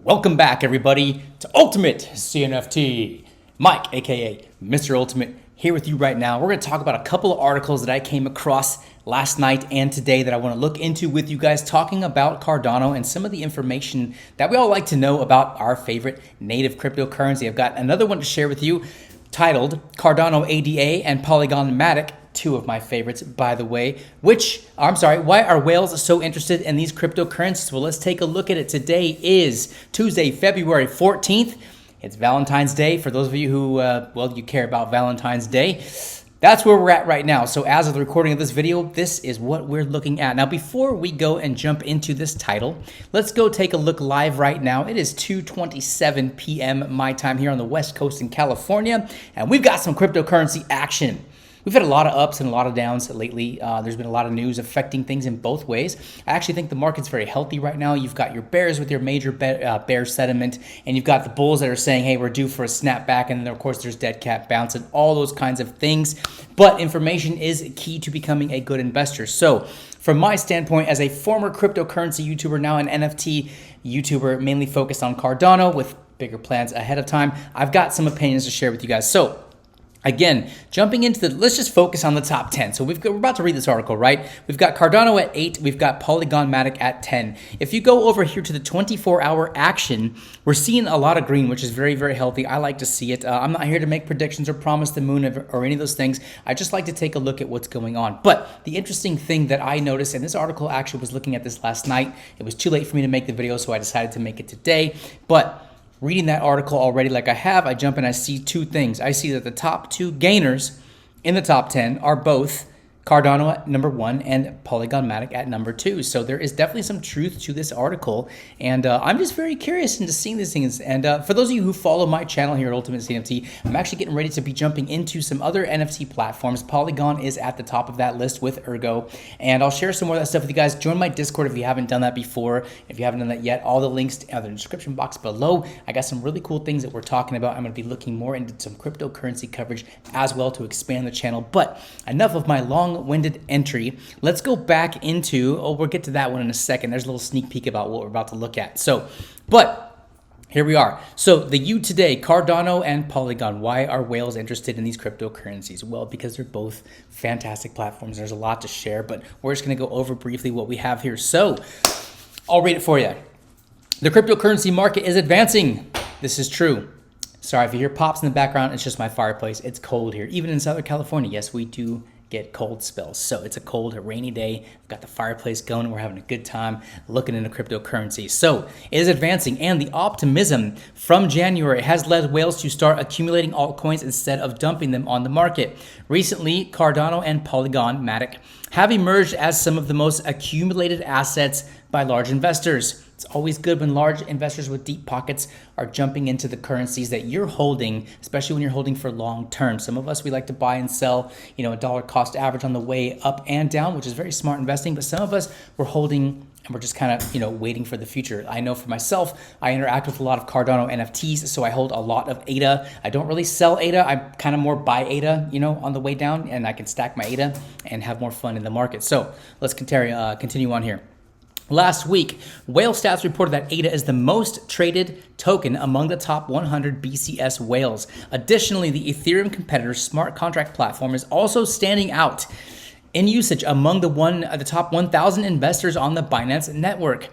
Welcome back, everybody, to Ultimate CNFT. Mike, aka Mr. Ultimate, here with you right now. We're going to talk about a couple of articles that I came across last night and today that I want to look into with you guys, talking about Cardano and some of the information that we all like to know about our favorite native cryptocurrency. I've got another one to share with you titled Cardano ADA and Polygon Matic, two of my favorites, by the way. Why are whales so interested in these cryptocurrencies? Well, let's take a look at it. Today is Tuesday, February 14th. It's Valentine's Day. For those of you who, you care about Valentine's Day, that's where we're at right now. So as of the recording of this video, this is what we're looking at. Now, before we go and jump into this title, let's go take a look live right now. It is 2:27 p.m. my time here on the West Coast in California, and we've got some cryptocurrency action. We've had a lot of ups and a lot of downs lately. There's been a lot of news affecting things in both ways. I actually think the market's very healthy right now. You've got your bears with your major bear sentiment, and you've got the bulls that are saying, hey, we're due for a snapback, and then of course there's dead cat bounce and all those kinds of things. But information is key to becoming a good investor. So from my standpoint, as a former cryptocurrency YouTuber, now an NFT YouTuber, mainly focused on Cardano with bigger plans ahead of time, I've got some opinions to share with you guys. So again, jumping into let's just focus on the top 10. So we're about to read this article, right? We've got Cardano at 8. We've got Polygon Matic at 10. If you go over here to the 24-hour action, we're seeing a lot of green, which is very, very healthy. I like to see it. I'm not here to make predictions or promise the moon or any of those things. I just like to take a look at what's going on. But the interesting thing that I noticed, and this article actually was looking at this last night. It was too late for me to make the video, so I decided to make it today. But reading that article already like I have, I jump in, I see two things. I see that the top two gainers in the top 10 are both Cardano at number 1 and Polygon Matic at number 2. So there is definitely some truth to this article, and I'm just very curious into seeing these things. And for those of you who follow my channel here at UltimateCNFT, I'm actually getting ready to be jumping into some other NFT platforms. Polygon is at the top of that list with Ergo, and I'll share some more of that stuff with you guys. Join my Discord if you haven't done that before. If you haven't done that yet, all the links are in the description box below. I got some really cool things that we're talking about. I'm going to be looking more into some cryptocurrency coverage as well to expand the channel. But enough of my long-winded entry. Let's go back into, we'll get to that one in a second. There's a little sneak peek about what we're about to look at. But here we are. So the U today, Cardano and Polygon. Why are whales interested in these cryptocurrencies? Well, because they're both fantastic platforms. There's a lot to share, but we're just going to go over briefly what we have here. So I'll read it for you. The cryptocurrency market is advancing. This is true. Sorry if you hear pops in the background. It's just my fireplace. It's cold here. Even in Southern California, yes, we do get cold spells. So it's a cold, a rainy day. We've got the fireplace going, and we're having a good time looking into cryptocurrency. So it is advancing, and the optimism from January has led whales to start accumulating altcoins instead of dumping them on the market. Recently, Cardano and Polygon Matic have emerged as some of the most accumulated assets by large investors. It's always good when large investors with deep pockets are jumping into the currencies that you're holding, especially when you're holding for long term. Some of us, we like to buy and sell, a dollar cost average on the way up and down, which is very smart investing. But some of us, we're holding and we're just kind of, waiting for the future. I know for myself, I interact with a lot of Cardano NFTs, so I hold a lot of ADA. I don't really sell ADA. I'm kind of more buy ADA, on the way down, and I can stack my ADA and have more fun in the market. So let's continue on here. Last week, Whale Stats reported that ADA is the most traded token among the top 100 BCS whales. Additionally, the Ethereum competitor smart contract platform is also standing out in usage among the top 1,000 investors on the Binance network.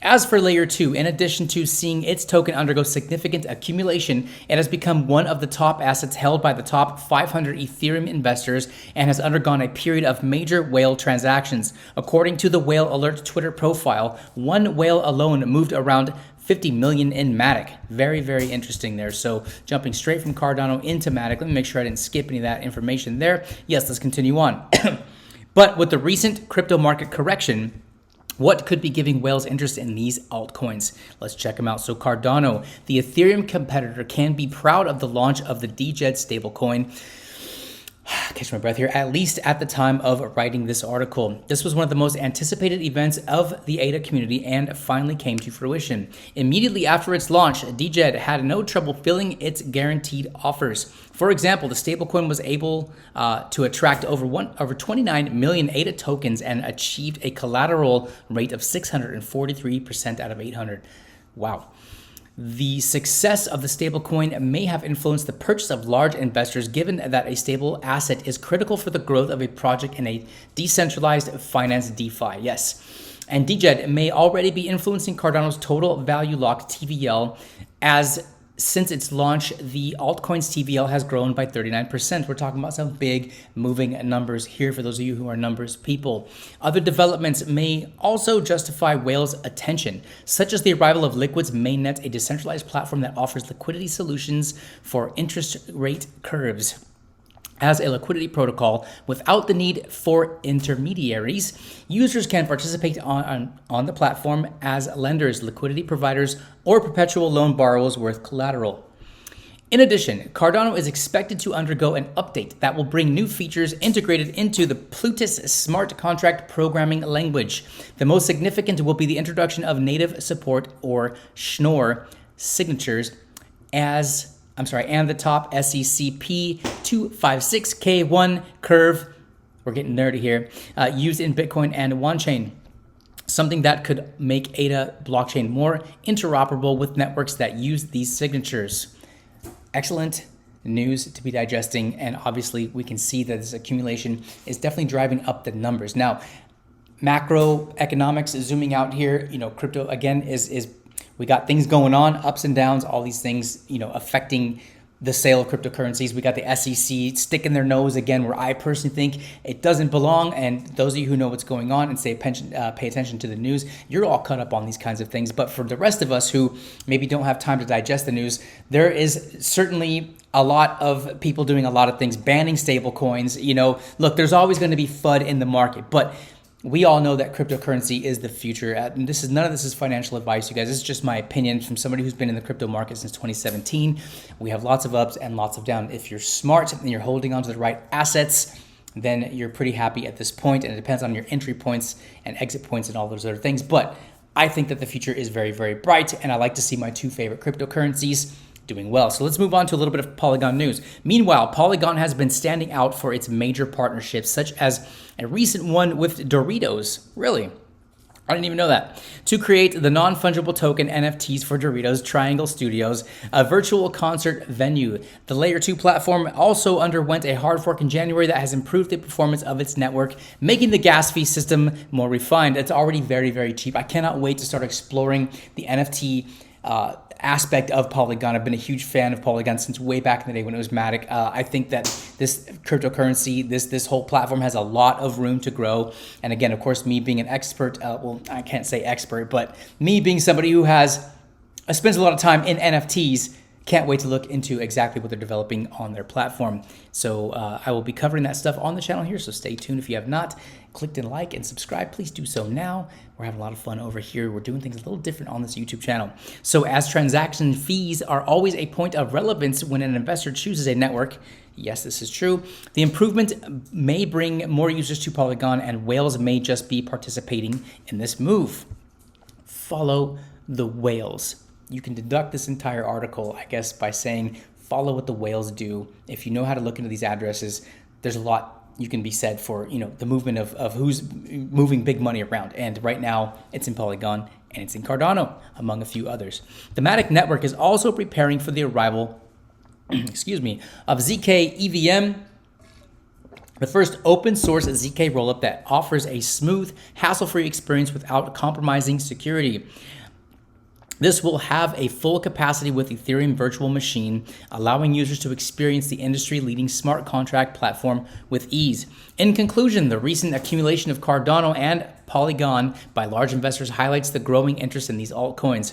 As for Layer 2, in addition to seeing its token undergo significant accumulation, it has become one of the top assets held by the top 500 Ethereum investors and has undergone a period of major whale transactions. According to the Whale Alert Twitter profile, one whale alone moved around 50 million in Matic. Very, very interesting there. So jumping straight from Cardano into Matic, let me make sure I didn't skip any of that information there. Yes, let's continue on. But with the recent crypto market correction, what could be giving whales interest in these altcoins? Let's check them out. So Cardano, the Ethereum competitor, can be proud of the launch of the DJED stablecoin. Catch my breath here. At least at the time of writing this article, this was one of the most anticipated events of the ADA community and finally came to fruition. Immediately after its launch, DJED had no trouble filling its guaranteed offers. For example, the stablecoin was able to attract over 29 million ADA tokens and achieved a collateral rate of 643% out of 800. Wow. The success of the stablecoin may have influenced the purchase of large investors, given that a stable asset is critical for the growth of a project in a decentralized finance DeFi. Yes. And DGED may already be influencing Cardano's total value locked TVL, as since its launch, the altcoin's TVL has grown by 39%. We're talking about some big moving numbers here for those of you who are numbers people. Other developments may also justify Whale's attention, such as the arrival of Liquid's mainnet, a decentralized platform that offers liquidity solutions for interest rate curves. As a liquidity protocol without the need for intermediaries, users can participate on the platform as lenders, liquidity providers, or perpetual loan borrowers with collateral. In addition, Cardano is expected to undergo an update that will bring new features integrated into the Plutus smart contract programming language. The most significant will be the introduction of native support, or Schnorr, signatures and the top SECP 256K1 curve, we're getting nerdy here, used in Bitcoin and OneChain. Something that could make ADA blockchain more interoperable with networks that use these signatures. Excellent news to be digesting, and obviously we can see that this accumulation is definitely driving up the numbers. Now, macroeconomics, zooming out here, crypto again is we got things going on, ups and downs, all these things, affecting the sale of cryptocurrencies. We got the SEC sticking their nose again, where I personally think it doesn't belong. And those of you who know what's going on and pay attention to the news, you're all caught up on these kinds of things. But for the rest of us who maybe don't have time to digest the news, there is certainly a lot of people doing a lot of things, banning stable coins. Look, there's always going to be FUD in the market, but we all know that cryptocurrency is the future. And none of this is financial advice, you guys. This is just my opinion from somebody who's been in the crypto market since 2017. We have lots of ups and lots of downs. If you're smart and you're holding on to the right assets, then you're pretty happy at this point. And it depends on your entry points and exit points and all those other things. But I think that the future is very, very bright. And I like to see my two favorite cryptocurrencies doing well. So let's move on to a little bit of Polygon news. Meanwhile, Polygon has been standing out for its major partnerships, such as a recent one with Doritos. Really? I didn't even know that. To create the non-fungible token NFTs for Doritos Triangle Studios, a virtual concert venue. The Layer 2 platform also underwent a hard fork in January that has improved the performance of its network, making the gas fee system more refined. It's already very, very cheap. I cannot wait to start exploring the NFT aspect of Polygon. I've been a huge fan of Polygon since way back in the day when it was Matic. I think that this cryptocurrency, this whole platform has a lot of room to grow. And again, of course, me being an expert, well, I can't say expert, but me being somebody who spends a lot of time in NFTs, can't wait to look into exactly what they're developing on their platform. So I will be covering that stuff on the channel here, so stay tuned. If you have not clicked and like and subscribe, please do so now. We're having a lot of fun over here. We're doing things a little different on this YouTube channel. So as transaction fees are always a point of relevance when an investor chooses a network, yes, this is true, the improvement may bring more users to Polygon, and whales may just be participating in this move. Follow the whales. You can deduct this entire article, I guess, by saying follow what the whales do. If you know how to look into these addresses, there's a lot you can be said for, the movement of who's moving big money around. And right now it's in Polygon and it's in Cardano, among a few others. The Matic network is also preparing for the arrival, of ZK EVM, the first open source ZK rollup that offers a smooth, hassle-free experience without compromising security. This will have a full capacity with Ethereum virtual machine, allowing users to experience the industry-leading smart contract platform with ease. In conclusion, the recent accumulation of Cardano and Polygon by large investors highlights the growing interest in these altcoins.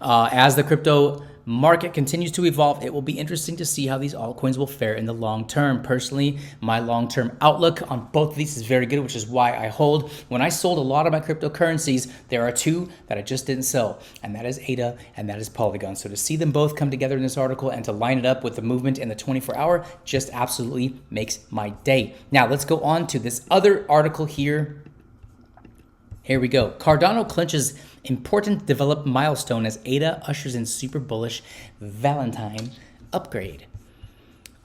As the crypto market continues to evolve, it will be interesting to see how these altcoins will fare in the long term. Personally, my long-term outlook on both of these is very good, which is why I hold. When I sold a lot of my cryptocurrencies, there are two that I just didn't sell, and that is ADA and that is Polygon. So to see them both come together in this article and to line it up with the movement in the 24-hour just absolutely makes my day. Now let's go on to this other article here. Here we go. Cardano clinches important developed milestone as ADA ushers in super bullish Valentine upgrade.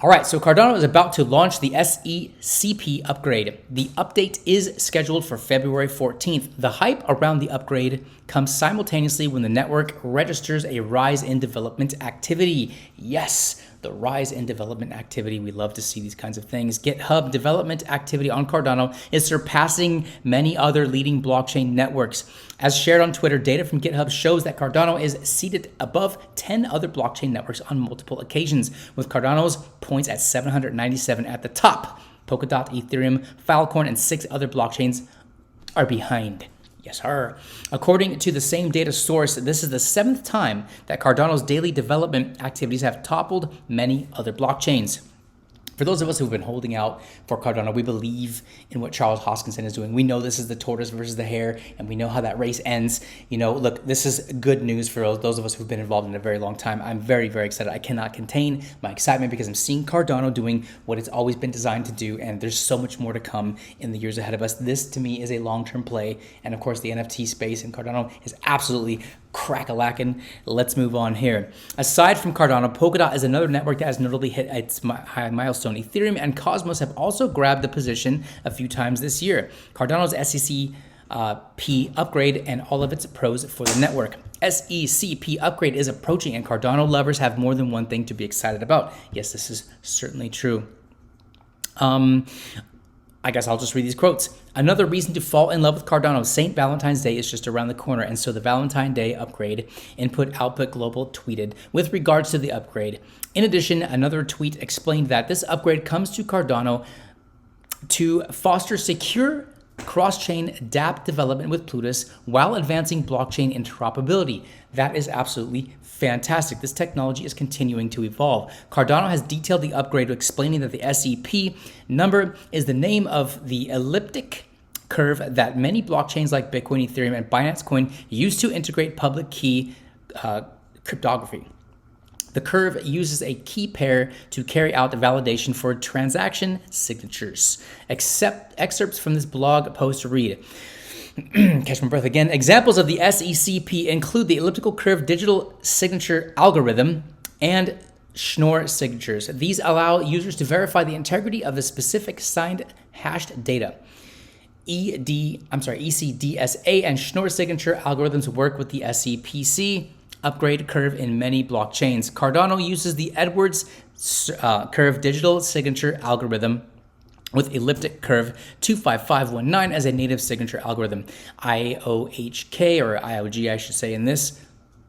All right, so Cardano is about to launch the SECP upgrade. The update is scheduled for February 14th. The hype around the upgrade comes simultaneously when the network registers a rise in development activity. Yes, the rise in development activity. We love to see these kinds of things. GitHub development activity on Cardano is surpassing many other leading blockchain networks. As shared on Twitter, data from GitHub shows that Cardano is seated above 10 other blockchain networks on multiple occasions, with Cardano's points at 797 at the top. Polkadot, Ethereum, Filecoin, and 6 other blockchains are behind. Yes, sir. According to the same data source, this is the 7th time that Cardano's daily development activities have toppled many other blockchains. For those of us who've been holding out for Cardano, we believe in what Charles Hoskinson is doing. We know this is the tortoise versus the hare, and we know how that race ends. You know, look, this is good news for those of us who've been involved in it a very long time. I'm very, very excited. I cannot contain my excitement because I'm seeing Cardano doing what it's always been designed to do, and there's so much more to come in the years ahead of us. This, to me, is a long-term play, and of course, the NFT space and Cardano is absolutely crack-a-lackin'. Let's move on here. Aside from Cardano, Polkadot is another network that has notably hit its high milestone. Ethereum and Cosmos have also grabbed the position a few times this year. Cardano's SECP upgrade and all of its pros for the network. SECP upgrade is approaching, and Cardano lovers have more than one thing to be excited about. Yes, this is certainly true. I guess I'll just read these quotes. Another reason to fall in love with Cardano, St. Valentine's Day is just around the corner, and so the Valentine Day upgrade, Input Output Global tweeted with regards to the upgrade. In addition, another tweet explained that this upgrade comes to Cardano to foster secure cross-chain dApp development with Plutus while advancing blockchain interoperability. That is absolutely fantastic. This technology is continuing to evolve. Cardano has detailed the upgrade, explaining that the SEP number is the name of the elliptic curve that many blockchains like Bitcoin, Ethereum, and Binance Coin use to integrate public key cryptography. The curve uses a key pair to carry out the validation for transaction signatures. Excerpts from this blog post read. Catch my breath again. Examples of the SECP include the elliptical curve digital signature algorithm and Schnorr signatures. These allow users to verify the integrity of the specific signed hashed data. ECDSA and Schnorr signature algorithms work with the SEPC upgrade curve in many blockchains. Cardano uses the Edwards curve digital signature algorithm with elliptic curve 25519 as a native signature algorithm. IOHK, or IOG I should say in this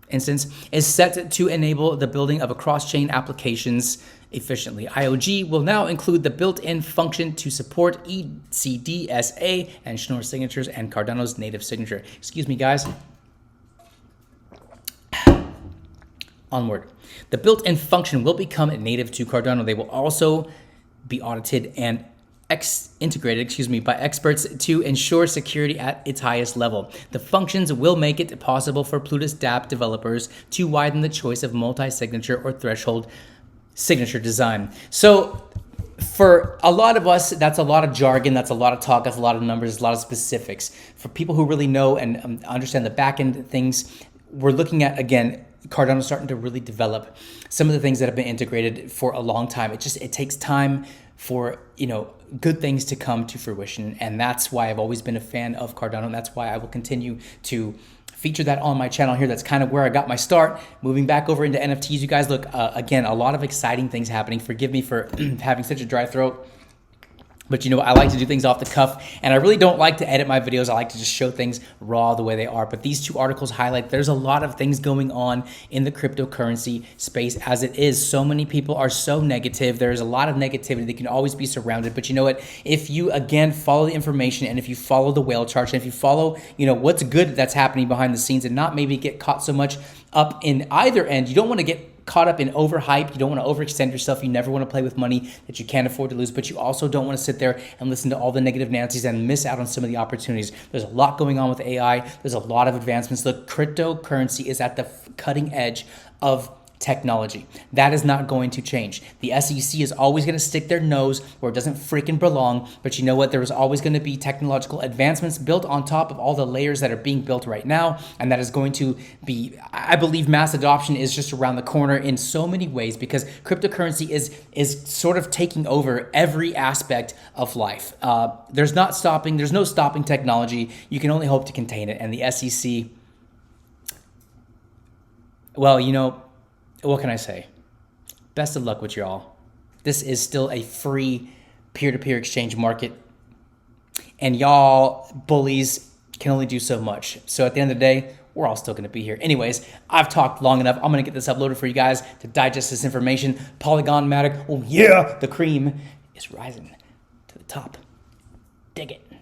instance, is set to enable the building of a cross-chain applications efficiently. IOG will now include the built-in function to support ECDSA and Schnorr signatures and Cardano's native signature. Excuse me, guys. Onward. The built-in function will become native to Cardano. They will also be audited and integrated by experts to ensure security at its highest level. The functions will make it possible for Plutus dApp developers to widen the choice of multi-signature or threshold signature design. So for a lot of us, that's a lot of jargon, that's a lot of talk, that's a lot of numbers, that's a lot of specifics. For people who really know and understand the back end things, we're looking at, again, Cardano starting to really develop some of the things that have been integrated for a long time. It takes time for, good things to come to fruition. And that's why I've always been a fan of Cardano. And that's why I will continue to feature that on my channel here. That's kind of where I got my start. Moving back over into NFTs, you guys, look, again, a lot of exciting things happening. Forgive me for having such a dry throat. But I like to do things off the cuff, and I really don't like to edit my videos. I like to just show things raw the way they are. But these two articles highlight there's a lot of things going on in the cryptocurrency space as it is. So many people are so negative. There's a lot of negativity that can always be surrounded. But you know what? If you, again, follow the information, and if you follow the whale charts, and if you follow, what's good that's happening behind the scenes, and not maybe get caught so much up in either end. You don't want to get caught up in overhype. You don't want to overextend yourself. You never want to play with money that you can't afford to lose, but you also don't want to sit there and listen to all the negative Nancy's and miss out on some of the opportunities. There's a lot going on with AI. There's a lot of advancements. The cryptocurrency is at the cutting edge of technology. That is not going to change. The SEC is always going to stick their nose where it doesn't freaking belong, but you know what? There is always going to be technological advancements built on top of all the layers that are being built right now, and that is going to be, I believe mass adoption is just around the corner in so many ways, because cryptocurrency is sort of taking over every aspect of life. There's no stopping technology. You can only hope to contain it, and the SEC, well, you know, what can I say? Best of luck with y'all. This is still a free peer-to-peer exchange market, and y'all bullies can only do so much. So at the end of the day, we're all still going to be here. Anyways, I've talked long enough. I'm going to get this uploaded for you guys to digest this information. Polygon Matic, oh yeah, the cream is rising to the top. Dig it.